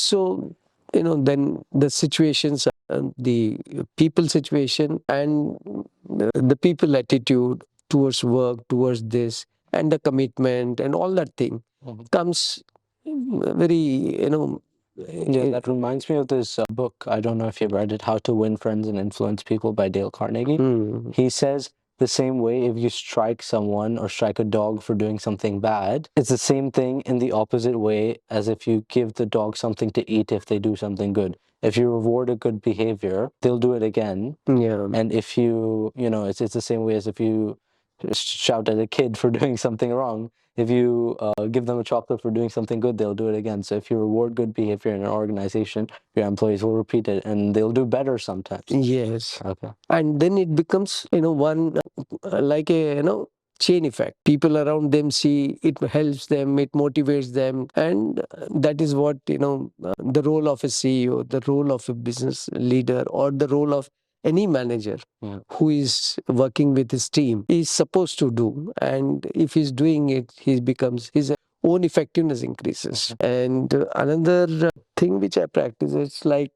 So, then the situations, the people situation and the people attitude towards work, towards this, and the commitment and all that thing comes very, Yeah, that reminds me of this book. I don't know if you've read it, How to Win Friends and Influence People by Dale Carnegie. He says the same way if you strike someone or strike a dog for doing something bad, it's the same thing in the opposite way as if you give the dog something to eat if they do something good. If you reward a good behavior, they'll do it again. Yeah. And if it's the same way as if you shout at a kid for doing something wrong. If you give them a chocolate for doing something good, they'll do it again. So if you reward good behavior in an organization, your employees will repeat it and they'll do better sometimes. Yes. Okay. And then it becomes, one like a, chain effect. People around them see it helps them, it motivates them. And that is what, the role of a CEO, the role of a business leader, or the role of any manager who is working with his team is supposed to do. And if he's doing it, he becomes his own effectiveness increases. And another thing which I practice is like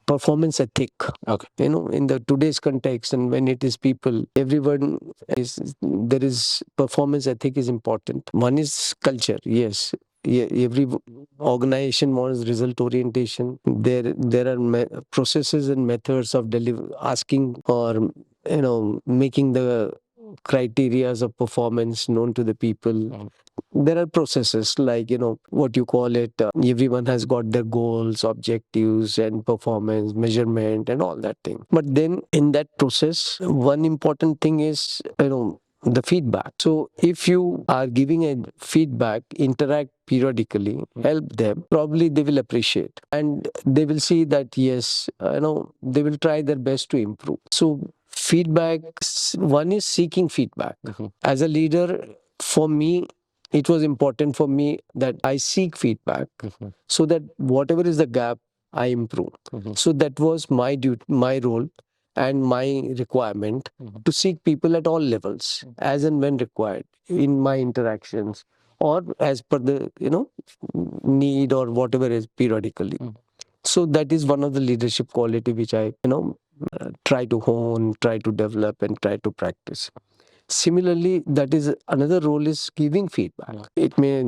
performance ethic. Okay. In the today's context, and when it is people, everyone there is performance ethic is important. One is culture. Yes. Yeah, every organization wants result orientation. There are processes and methods of asking or making the criterias of performance known to the people. There are processes like, what you call it, everyone has got their goals, objectives, and performance measurement and all that thing. But then in that process, one important thing is, the feedback. So if you are giving a feedback, interact periodically, help them, probably they will appreciate and they will see that, yes, they will try their best to improve. So feedback, one is seeking feedback. As a leader, for me, it was important for me that I seek feedback so that whatever is the gap, I improve. So that was my duty, my role, and my requirement to seek people at all levels, as and when required in my interactions, or as per the need or whatever is periodically. So that is one of the leadership quality which I try to hone, try to develop, and try to practice. Similarly, that is another role is giving feedback. It may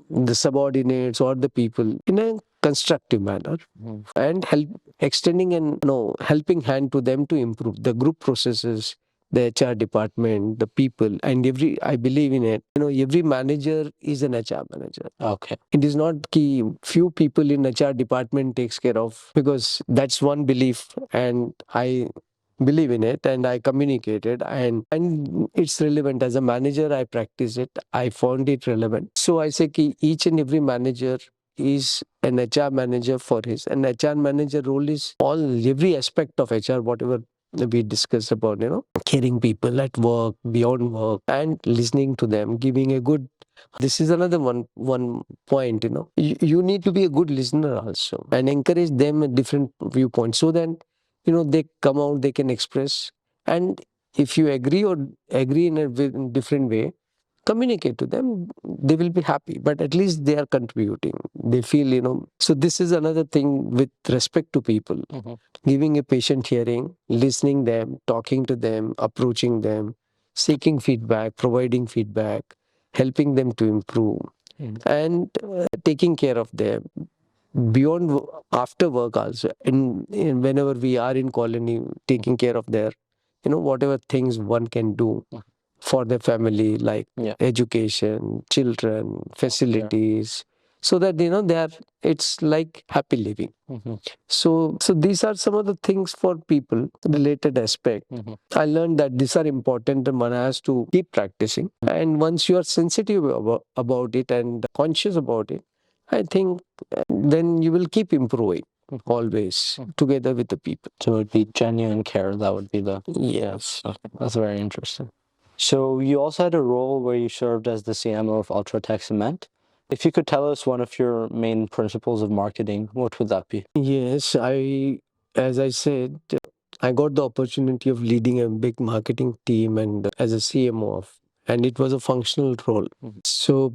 the subordinates or the people in a constructive manner and help extending an helping hand to them to improve the group processes, the HR department, the people, and I believe in it. Every manager is an HR manager. Okay. It is not key few people in HR department takes care of, because that's one belief, and I believe in it and I communicate it, and it's relevant. As a manager, I practice it. I found it relevant. So I say ki each and every manager is an HR manager for his. An HR manager role is every aspect of HR, whatever we discuss about, caring people at work, beyond work, and listening to them, giving a good. This is another one point, you need to be a good listener also and encourage them a different viewpoint so that they come out, they can express. And if you agree or agree in a different way, communicate to them, they will be happy, but at least they are contributing, they feel. So this is another thing with respect to people, giving a patient hearing, listening them, talking to them, approaching them, seeking feedback, providing feedback, helping them to improve, and taking care of them beyond after work also, in whenever we are in colony, taking care of their whatever things one can do for their family, like education, children, facilities, so that they are, it's like happy living. So these are some of the things for people related aspect. I learned that these are important and one has to keep practicing, and once you are sensitive about it and conscious about it, I think then you will keep improving always together with the people. So it would be genuine care. That would be the... Yes. That's very interesting. So you also had a role where you served as the CMO of Ultratech Cement. If you could tell us one of your main principles of marketing, what would that be? Yes, as I said, I got the opportunity of leading a big marketing team and as a CMO and it was a functional role. So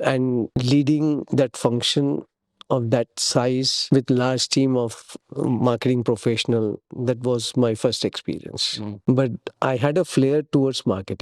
and leading that function of that size with large team of marketing professional. That was my first experience. But I had a flair towards marketing.